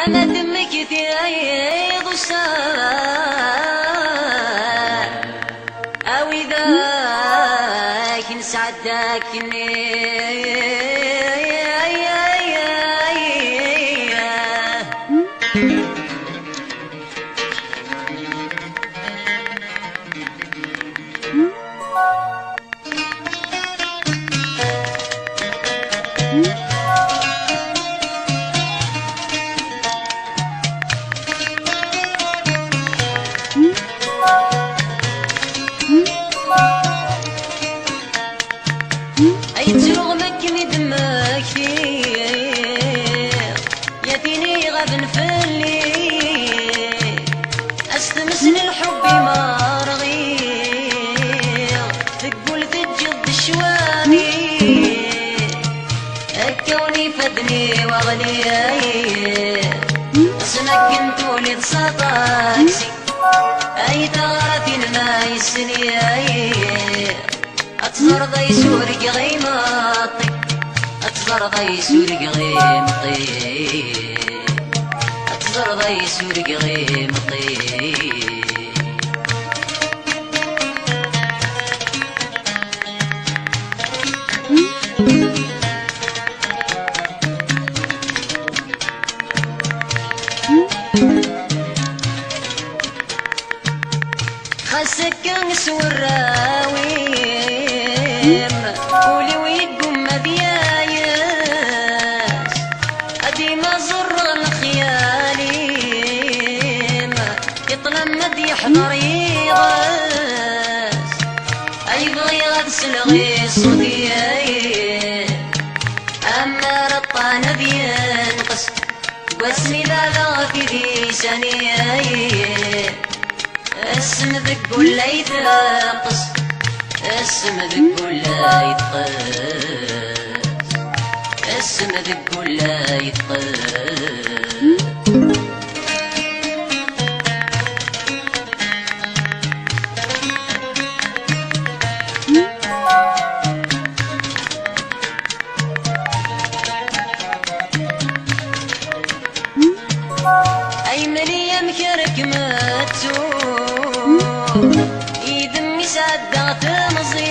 أما دمك ثيض السار أو إذا نسعدك أي ترغمك ندمك فيه ياتيني غاب نفلي أستمسن الحب ما رغير تقول تجد الشواني الكوني فدني واغني اسمك كنت ولد سطاكسي أي تغرتين ما يسني أتصر ضي سورك غيمطي أتصر ضي سورك غيمطي أتصر ضي سورك غيمطي خسك نسور راويم قولي ويقوم مذيايس أديما زر الخياليم يطلمد يحضر يغس أيبغي غدسل غي صوتي أما رطان بينقص واسمي ذا في ذي سني اسم ذك ولا يتنقص اسم ذك ولا يتقص اسم ذك ولا يتقص أي مريم كرك ماتو يدمي سادات مصير